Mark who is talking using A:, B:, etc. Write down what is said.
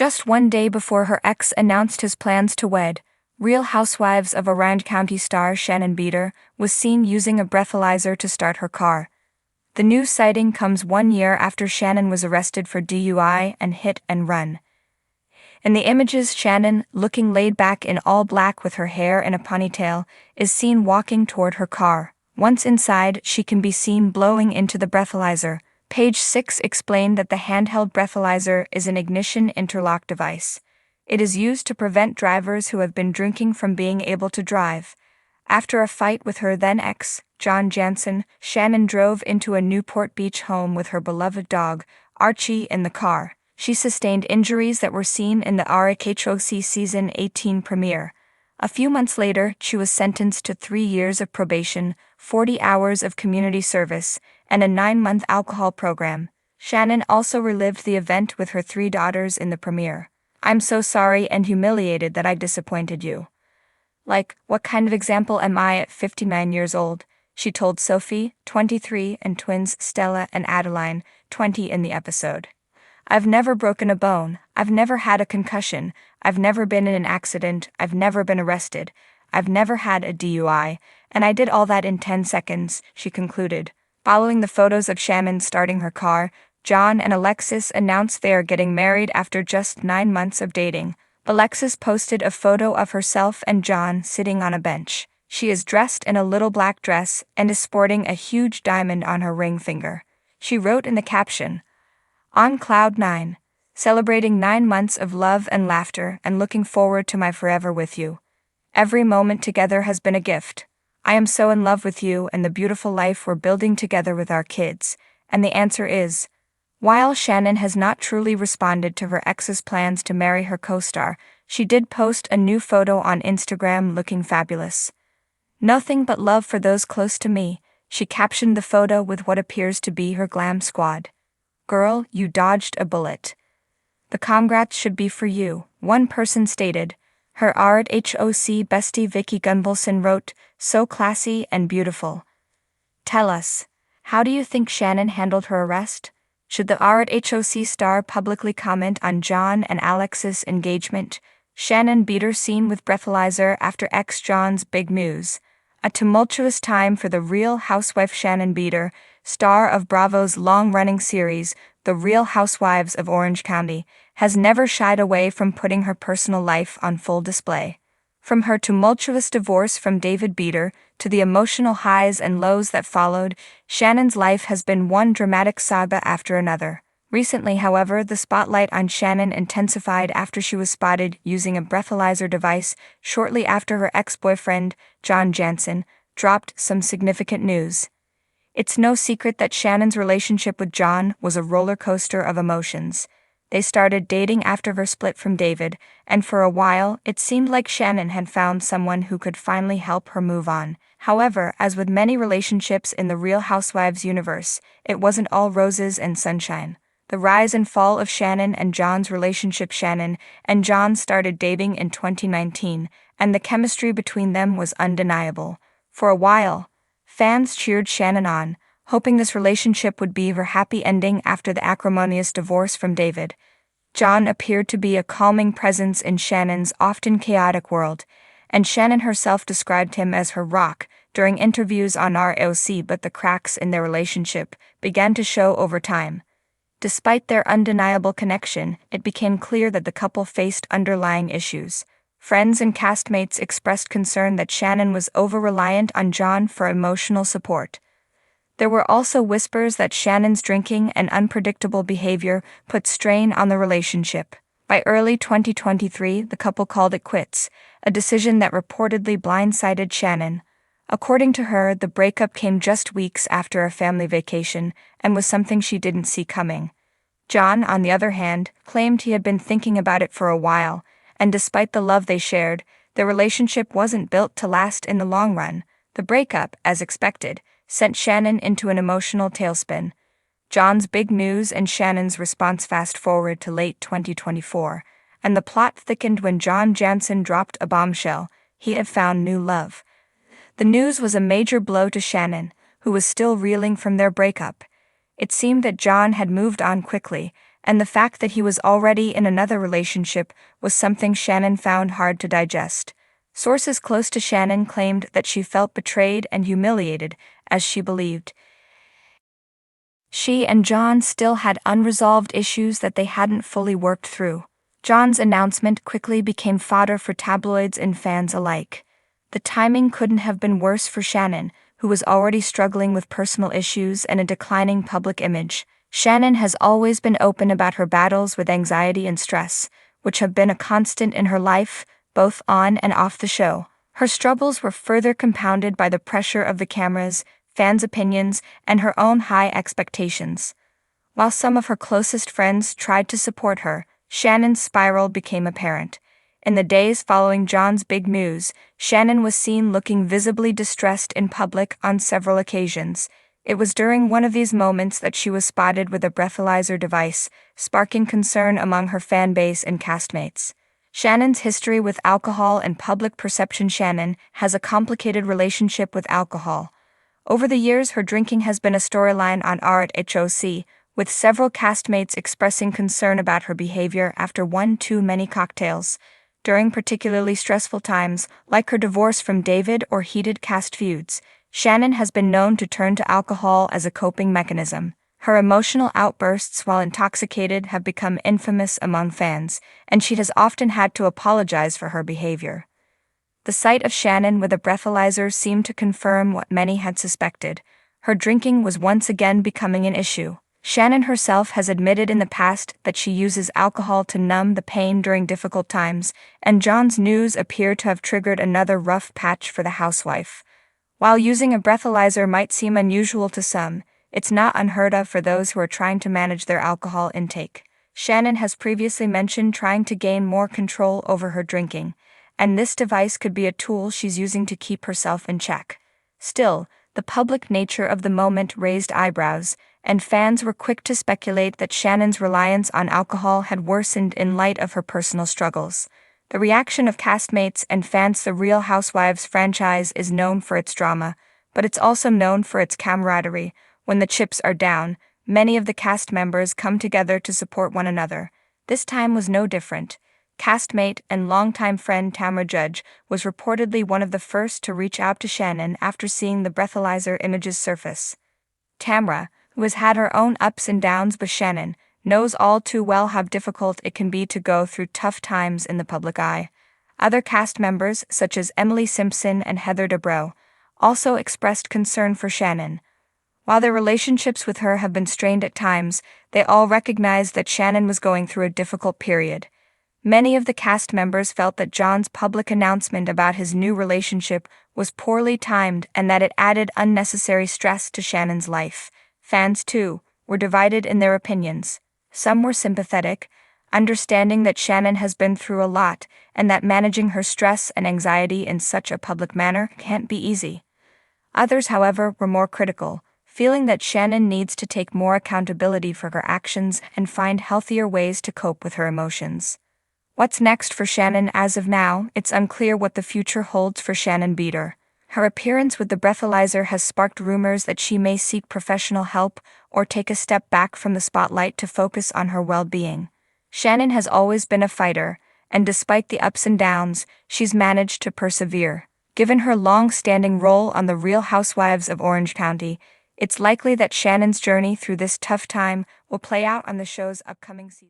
A: Just one day before her ex announced his plans to wed, Real Housewives of Orange County star Shannon Beador was seen using a breathalyzer to start her car. The new sighting comes 1 year after Shannon was arrested for DUI and hit and run. In the images, Shannon, looking laid back in all black with her hair in a ponytail, is seen walking toward her car. Once inside, she can be seen blowing into the breathalyzer. Page 6 explained that the handheld breathalyzer is an ignition interlock device. It is used to prevent drivers who have been drinking from being able to drive. After a fight with her then ex, Jansen, Shannon drove into a Newport Beach home with her beloved dog, Archie, in the car. She sustained injuries that were seen in the RHOC Season 18 premiere. A few months later, she was sentenced to 3 years of probation, 40 hours of community service, and a 9-month alcohol program. Shannon also relived the event with her 3 daughters in the premiere. "I'm so sorry and humiliated that I disappointed you. Like, what kind of example am I at 59 years old?" she told Sophie, 23, and twins Stella and Adeline, 20, in the episode. "I've never broken a bone, I've never had a concussion, I've never been in an accident, I've never been arrested, I've never had a DUI, and I did all that in 10 seconds, she concluded. Following the photos of Shannon starting her car, John and Alexis announced they are getting married after just 9 months of dating. Alexis posted a photo of herself and John sitting on a bench. She is dressed in a little black dress and is sporting a huge diamond on her ring finger. She wrote in the caption, "On cloud 9, celebrating 9 months of love and laughter and looking forward to my forever with you. Every moment together has been a gift. I am so in love with you and the beautiful life we're building together with our kids." And the answer is, while Shannon has not truly responded to her ex's plans to marry her co-star, she did post a new photo on Instagram looking fabulous. "Nothing but love for those close to me," she captioned the photo with what appears to be her glam squad. "Girl, you dodged a bullet. The congrats should be for you," one person stated. Her RHOC bestie Vicky Gunvalson wrote, "So classy and beautiful. Tell us, how do you think Shannon handled her arrest? Should the RHOC star publicly comment on John and Alexis' engagement?" Shannon Beador seen with breathalyzer after ex-John's big news. A tumultuous time for the Real Housewife. Shannon Beador, star of Bravo's long-running series, The Real Housewives of Orange County, has never shied away from putting her personal life on full display. From her tumultuous divorce from David Beador to the emotional highs and lows that followed, Shannon's life has been one dramatic saga after another. Recently, however, the spotlight on Shannon intensified after she was spotted using a breathalyzer device shortly after her ex-boyfriend, Jansen, dropped some significant news. It's no secret that Shannon's relationship with John was a roller coaster of emotions. They started dating after her split from David, and for a while, it seemed like Shannon had found someone who could finally help her move on. However, as with many relationships in the Real Housewives universe, it wasn't all roses and sunshine. The rise and fall of Shannon and John's relationship. Shannon and John started dating in 2019, and the chemistry between them was undeniable. For a while, fans cheered Shannon on, hoping this relationship would be her happy ending after the acrimonious divorce from David. John appeared to be a calming presence in Shannon's often chaotic world, and Shannon herself described him as her rock during interviews on ROC, but the cracks in their relationship began to show over time. Despite their undeniable connection, it became clear that the couple faced underlying issues. Friends and castmates expressed concern that Shannon was over-reliant on John for emotional support. There were also whispers that Shannon's drinking and unpredictable behavior put strain on the relationship. By early 2023, the couple called it quits, a decision that reportedly blindsided Shannon. According to her, the breakup came just weeks after a family vacation and was something she didn't see coming. John, on the other hand, claimed he had been thinking about it for a while, and despite the love they shared, their relationship wasn't built to last in the long run. The breakup, as expected, sent Shannon into an emotional tailspin. John's big news and Shannon's response fast forward to late 2024, and the plot thickened when Jansen dropped a bombshell: he had found new love. The news was a major blow to Shannon, who was still reeling from their breakup. It seemed that John had moved on quickly, and the fact that he was already in another relationship was something Shannon found hard to digest. Sources close to Shannon claimed that she felt betrayed and humiliated, as she believed she and John still had unresolved issues that they hadn't fully worked through. John's announcement quickly became fodder for tabloids and fans alike. The timing couldn't have been worse for Shannon, who was already struggling with personal issues and a declining public image. Shannon has always been open about her battles with anxiety and stress, which have been a constant in her life, both on and off the show. Her struggles were further compounded by the pressure of the cameras, fans' opinions, and her own high expectations. While some of her closest friends tried to support her, Shannon's spiral became apparent. In the days following John's big news, Shannon was seen looking visibly distressed in public on several occasions. It was during one of these moments that she was spotted with a breathalyzer device, sparking concern among her fan base and castmates. Shannon's history with alcohol and public perception. Shannon has a complicated relationship with alcohol. Over the years, her drinking has been a storyline on RHOC, with several castmates expressing concern about her behavior after one too many cocktails. During particularly stressful times, like her divorce from David or heated cast feuds, Shannon has been known to turn to alcohol as a coping mechanism. Her emotional outbursts while intoxicated have become infamous among fans, and she has often had to apologize for her behavior. The sight of Shannon with a breathalyzer seemed to confirm what many had suspected. Her drinking was once again becoming an issue. Shannon herself has admitted in the past that she uses alcohol to numb the pain during difficult times, and John's news appeared to have triggered another rough patch for the housewife. While using a breathalyzer might seem unusual to some, it's not unheard of for those who are trying to manage their alcohol intake. Shannon has previously mentioned trying to gain more control over her drinking, and this device could be a tool she's using to keep herself in check. Still, the public nature of the moment raised eyebrows, and fans were quick to speculate that Shannon's reliance on alcohol had worsened in light of her personal struggles. The reaction of castmates and fans. The Real Housewives franchise is known for its drama, but it's also known for its camaraderie. When the chips are down, many of the cast members come together to support one another. This time was no different. Castmate and longtime friend Tamra Judge was reportedly one of the first to reach out to Shannon after seeing the breathalyzer images surface. Tamra, who has had her own ups and downs with Shannon, knows all too well how difficult it can be to go through tough times in the public eye. Other cast members, such as Emily Simpson and Heather Dubrow, also expressed concern for Shannon. While their relationships with her have been strained at times, they all recognized that Shannon was going through a difficult period. Many of the cast members felt that John's public announcement about his new relationship was poorly timed and that it added unnecessary stress to Shannon's life. Fans, too, were divided in their opinions. Some were sympathetic, understanding that Shannon has been through a lot and that managing her stress and anxiety in such a public manner can't be easy. Others, however, were more critical, feeling that Shannon needs to take more accountability for her actions and find healthier ways to cope with her emotions. What's next for Shannon? As of now, it's unclear what the future holds for Shannon Beador. Her appearance with the breathalyzer has sparked rumors that she may seek professional help or take a step back from the spotlight to focus on her well-being. Shannon has always been a fighter, and despite the ups and downs, she's managed to persevere. Given her long-standing role on the Real Housewives of Orange County, it's likely that Shannon's journey through this tough time will play out on the show's upcoming season.